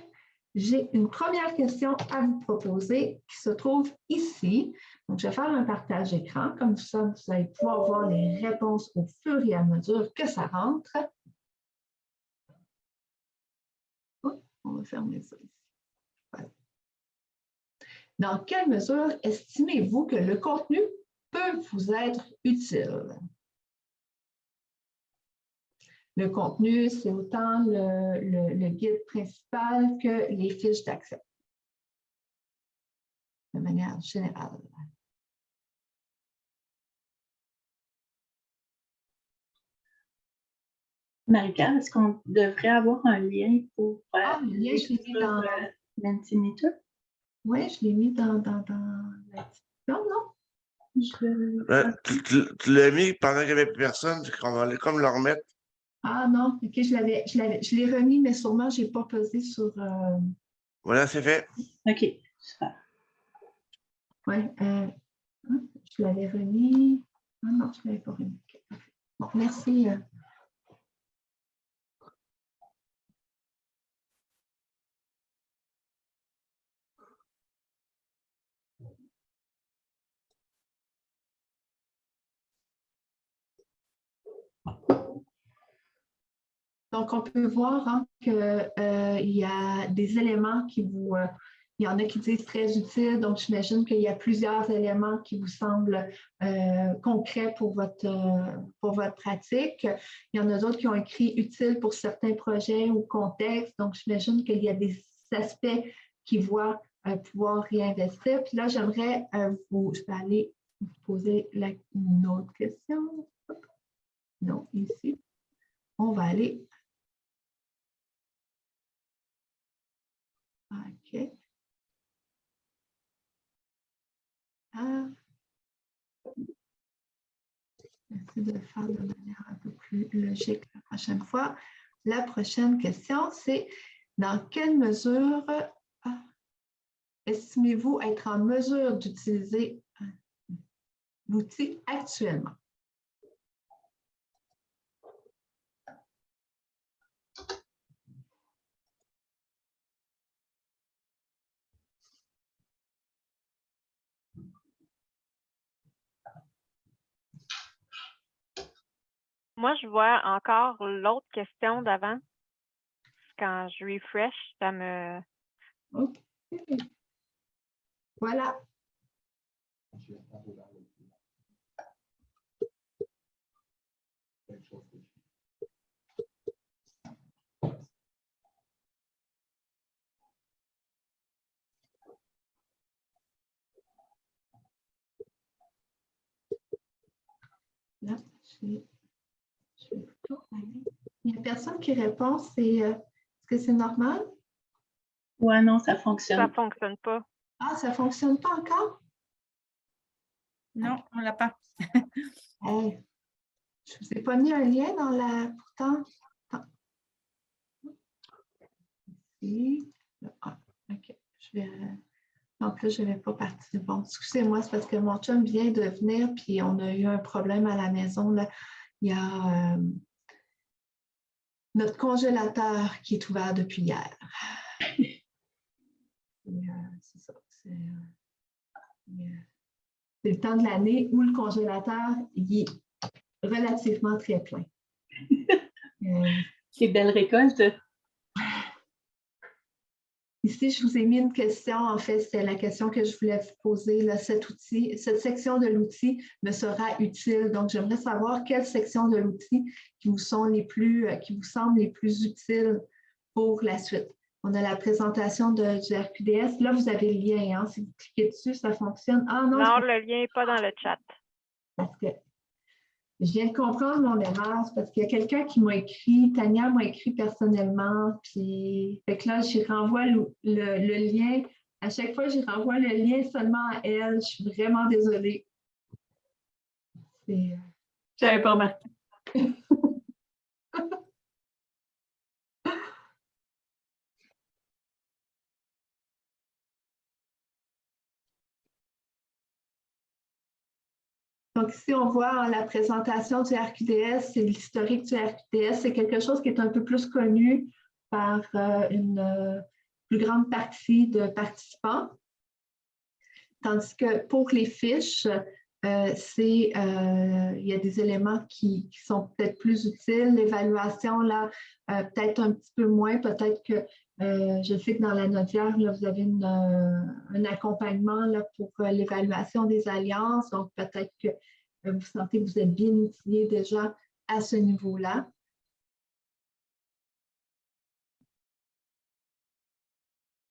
J'ai une première question à vous proposer qui se trouve ici. Donc, je vais faire un partage écran. Comme ça, vous allez pouvoir voir les réponses au fur et à mesure que ça rentre. Oh, on va fermer ça ici. Voilà. Dans quelle mesure estimez-vous que le contenu peut vous être utile? Le contenu, c'est autant le guide principal que les fiches d'accès, de manière générale.
Marie-Pierre, est-ce qu'on devrait avoir un lien pour
le lien, je l'ai mis dans
Mentimeter?
Oui, je l'ai mis dans la discussion, non?
Tu l'as mis pendant qu'il n'y avait plus personne, on va aller comme le remettre.
Ah non, ok, je l'ai remis, mais sûrement, je n'ai pas pesé sur...
Voilà, c'est fait.
OK, super.
Oui, je l'avais remis. Ah non, je ne l'avais pas remis. Okay. Bon, merci. Donc, on peut voir hein, qu'il y a des éléments qui vous... il y en a qui disent très utiles, donc j'imagine qu'il y a plusieurs éléments qui vous semblent concrets pour votre pratique. Il y en a d'autres qui ont écrit utile pour certains projets ou contextes, donc j'imagine qu'il y a des aspects qui voient pouvoir réinvestir. Puis là, j'aimerais je vais aller vous poser une autre question. Non, ici. On va aller... OK. Merci de le faire de manière un peu plus logique la prochaine fois. La prochaine question, c'est dans quelle mesure estimez-vous être en mesure d'utiliser l'outil actuellement?
Moi, je vois encore l'autre question d'avant. Quand je refresh, ça me...
OK. Voilà. Là, il n'y a personne qui répond. Est-ce que c'est normal?
Ouais, non, ça fonctionne.
Ça ne fonctionne pas.
Ah, ça ne fonctionne pas encore?
Non, on ne l'a pas.
Hey, je ne vous ai pas mis un lien dans la... Pourtant... Ici. Ah, OK. Donc là, je ne vais pas partir. Bon, excusez-moi, c'est parce que mon chum vient de venir, puis on a eu un problème à la maison. Là. Il y a notre congélateur qui est ouvert depuis hier. C'est ça. C'est le temps de l'année où le congélateur il est relativement très plein.
C'est belle récolte.
Ici, je vous ai mis une question. En fait, c'est la question que je voulais vous poser. Là, cette section de l'outil me sera utile. Donc, j'aimerais savoir quelles sections de l'outil qui vous semblent les plus utiles pour la suite. On a la présentation du RQDS. Là, vous avez le lien. Hein? Si vous cliquez dessus, ça fonctionne. Ah non,
Non, le lien n'est pas dans le chat.
parce que je viens de comprendre mon erreur, c'est parce qu'il y a quelqu'un qui m'a écrit, Tania m'a écrit personnellement, puis fait que là, j'y renvoie le lien. À chaque fois, j'y renvoie le lien seulement à elle. Je suis vraiment désolée.
Je n'avais pas remarqué.
Donc ici, on voit la présentation du RQDS, c'est l'historique du RQDS. C'est quelque chose qui est un peu plus connu par une plus grande partie de participants. Tandis que pour les fiches, il y a des éléments qui sont peut-être plus utiles. L'évaluation, là, peut-être un petit peu moins. Peut-être que je sais que dans la notière, là, vous avez un accompagnement là, pour l'évaluation des alliances. Donc, peut-être que vous sentez que vous êtes bien outillé déjà à ce niveau-là.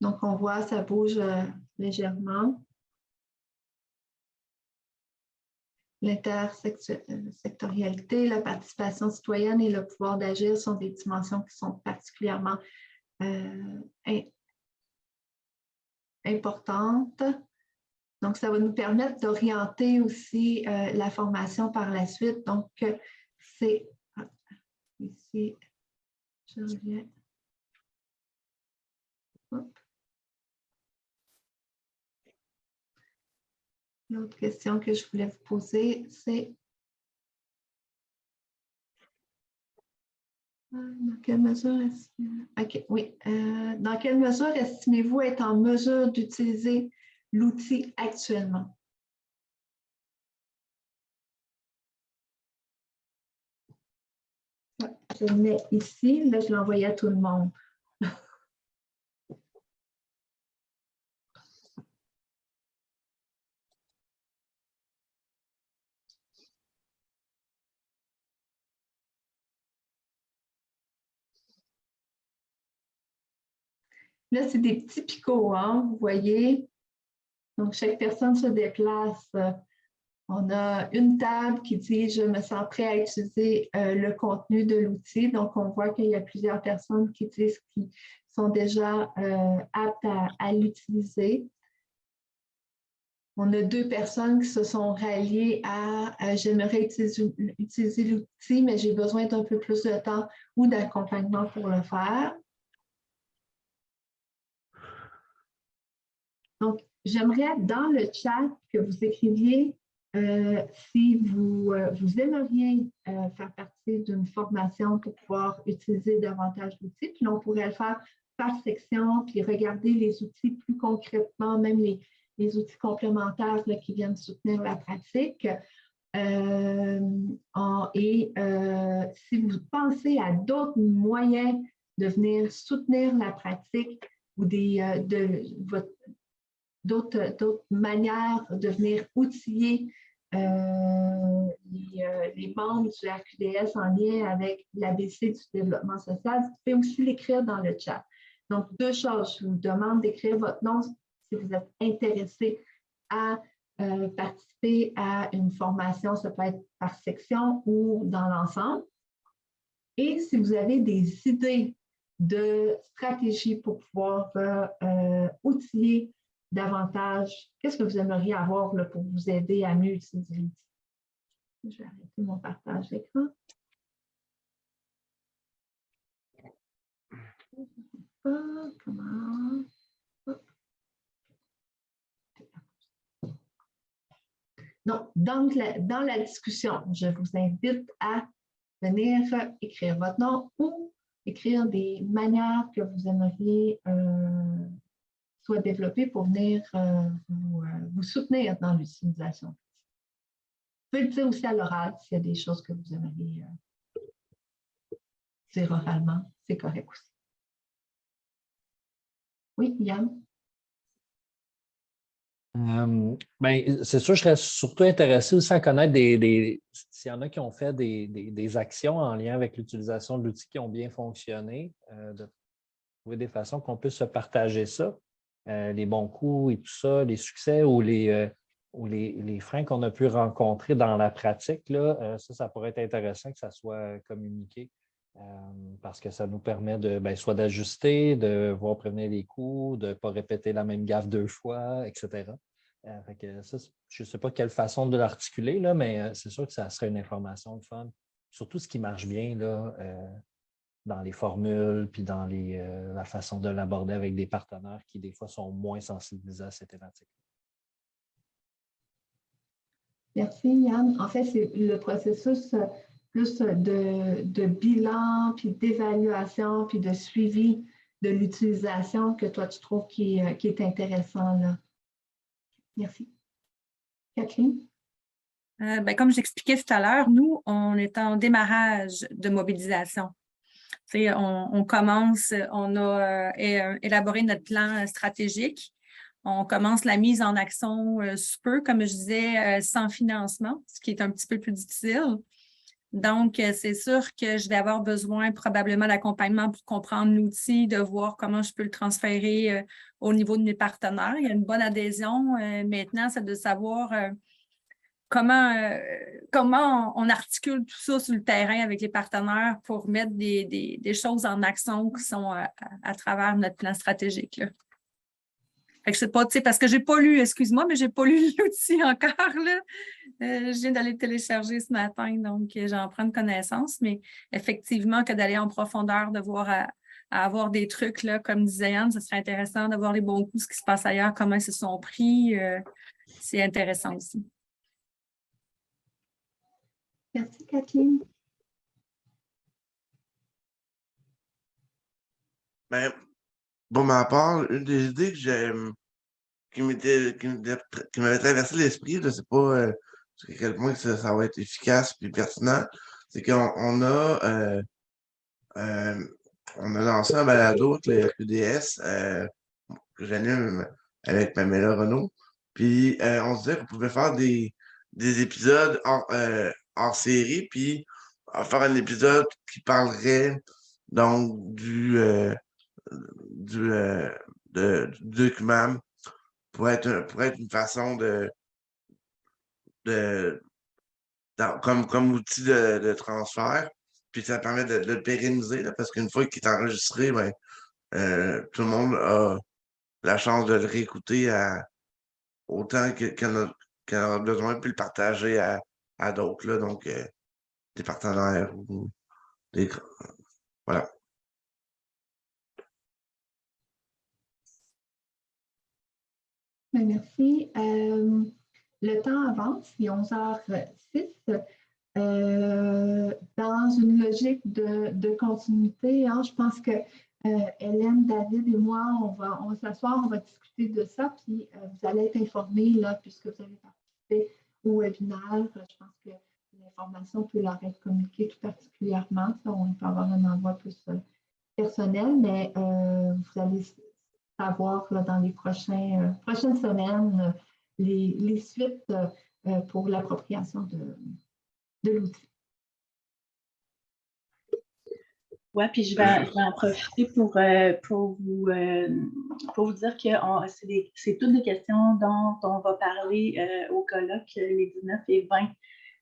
Donc, on voit, ça bouge légèrement. L'intersectorialité, la participation citoyenne et le pouvoir d'agir sont des dimensions qui sont particulièrement importantes. Donc, ça va nous permettre d'orienter aussi la formation par la suite. Donc, c'est ici, je reviens. Hop. L'autre question que je voulais vous poser, c'est dans quelle mesure dans quelle mesure estimez-vous être en mesure d'utiliser l'outil actuellement? Je le mets ici, là je l'envoie à tout le monde. Là, c'est des petits picots, hein, vous voyez. Donc, chaque personne se déplace. On a une table qui dit « Je me sens prêt à utiliser le contenu de l'outil ». Donc, on voit qu'il y a plusieurs personnes qui disent qu'ils sont déjà aptes à l'utiliser. On a 2 personnes qui se sont ralliées à « J'aimerais utiliser l'outil, mais j'ai besoin d'un peu plus de temps ou d'accompagnement pour le faire ». Donc, j'aimerais dans le chat que vous écriviez si vous aimeriez faire partie d'une formation pour pouvoir utiliser davantage d'outils. Puis là, on pourrait le faire par section, puis regarder les outils plus concrètement, même les outils complémentaires là, qui viennent soutenir la pratique. Si vous pensez à d'autres moyens de venir soutenir la pratique ou d'autres manières de venir outiller les membres du RQDS en lien avec l'ABC du développement social, vous pouvez aussi l'écrire dans le chat. Donc, 2 choses. Je vous demande d'écrire votre nom si vous êtes intéressé à participer à une formation, ça peut être par section ou dans l'ensemble. Et si vous avez des idées de stratégies pour pouvoir outiller davantage, qu'est-ce que vous aimeriez avoir là, pour vous aider à mieux utiliser l'outil? Je vais arrêter mon partage d'écran. Comment? Donc, dans la discussion, je vous invite à venir écrire votre nom ou écrire des manières que vous aimeriez soit développer pour venir vous soutenir dans l'utilisation. Vous pouvez le dire aussi à l'oral s'il y a des choses que vous aimeriez dire oralement, c'est correct aussi. Oui, Yann?
Ben, c'est sûr, je serais surtout intéressé aussi à connaître s'il y en a qui ont fait des actions en lien avec l'utilisation de l'outil qui ont bien fonctionné, de trouver des façons qu'on puisse se partager ça, les bons coups et tout ça, les succès ou les freins qu'on a pu rencontrer dans la pratique, là, ça pourrait être intéressant que ça soit communiqué. Parce que ça nous permet soit d'ajuster, de voir prévenir les coups, de ne pas répéter la même gaffe 2 fois, etc. Fait que ça, je ne sais pas quelle façon de l'articuler, là, mais c'est sûr que ça serait une information de fun. Surtout ce qui marche bien là, dans les formules, puis dans la façon de l'aborder avec des partenaires qui, des fois, sont moins sensibilisés à ces thématiques.
Merci, Yann. En fait, c'est le processus plus de bilan, puis d'évaluation, puis de suivi de l'utilisation que toi, tu trouves qui est intéressant, là. Merci. Kathleen?
Comme j'expliquais tout à l'heure, nous, on est en démarrage de mobilisation. On commence, on a élaboré notre plan stratégique. On commence la mise en action sous peu, comme je disais, sans financement, ce qui est un petit peu plus difficile. Donc, c'est sûr que je vais avoir besoin probablement d'accompagnement pour comprendre l'outil, de voir comment je peux le transférer au niveau de mes partenaires. Il y a une bonne adhésion. Maintenant, c'est de savoir comment on articule tout ça sur le terrain avec les partenaires pour mettre des choses en action qui sont à travers notre plan stratégique, là. Fait que je sais pas, parce que j'ai pas lu, excuse-moi, mais j'ai pas lu l'outil encore, là. Je viens d'aller le télécharger ce matin, donc j'en prends connaissance, mais effectivement, que d'aller en profondeur, de voir à avoir des trucs, là, comme disait Anne, ce serait intéressant de voir les bons coups, ce qui se passe ailleurs, comment ils se sont pris. C'est intéressant aussi.
Merci, Kathleen.
Ben, pour ma part, une des idées qui m'avait traversé l'esprit, je ne sais pas à quel point que ça va être efficace et pertinent, c'est on a lancé un balado avec le RQDS que j'anime avec Pamela Renaud. Puis on se disait qu'on pouvait faire des épisodes hors série, puis faire un épisode qui parlerait donc du document pour être une façon comme outil de transfert. Puis ça permet de le pérenniser, là, parce qu'une fois qu'il est enregistré, ben, tout le monde a la chance de le réécouter autant qu'elle en a besoin, puis le partager à d'autres, là, donc des partenaires ou des. Voilà.
Merci. Le temps avance, il est 11h06. Dans une logique de continuité, hein, je pense que Hélène, David et moi, on va s'asseoir, on va discuter de ça, puis vous allez être informés là, puisque vous avez participé au webinaire. Je pense que l'information peut leur être communiquée tout particulièrement. Ça, on peut avoir un envoi plus personnel, mais vous allez savoir là, dans les prochaines semaines les suites pour l'appropriation de l'outil.
Oui, puis je vais en profiter pour vous dire que c'est toutes des questions dont on va parler au colloque les 19 et 20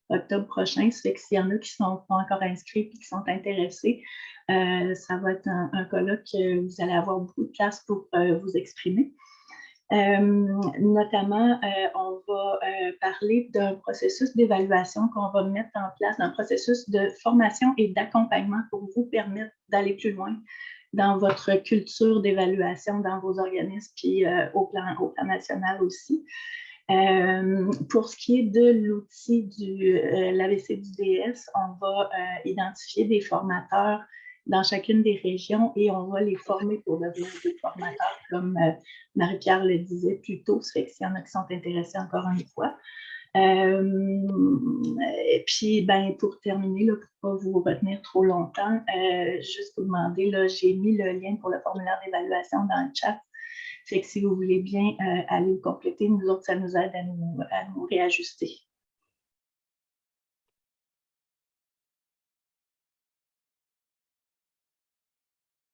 octobre prochain. Ça fait que s'il y en a qui ne sont pas encore inscrits et qui sont intéressés, ça va être un colloque que vous allez avoir beaucoup de place pour vous exprimer. Notamment, on va parler d'un processus d'évaluation qu'on va mettre en place, d'un processus de formation et d'accompagnement pour vous permettre d'aller plus loin dans votre culture d'évaluation dans vos organismes, puis au plan national aussi. Pour ce qui est de l'outil de l'ABC du DS, on va identifier des formateurs dans chacune des régions et on va les former pour devenir des formateurs, comme Marie-Pierre le disait plus tôt. Ça fait que s'il y en a qui sont intéressés encore une fois. Et puis, pour terminer, là, pour ne pas vous retenir trop longtemps, juste vous demander, là, j'ai mis le lien pour le formulaire d'évaluation dans le chat. Fait que si vous voulez bien aller le compléter, nous autres, ça nous aide à nous réajuster.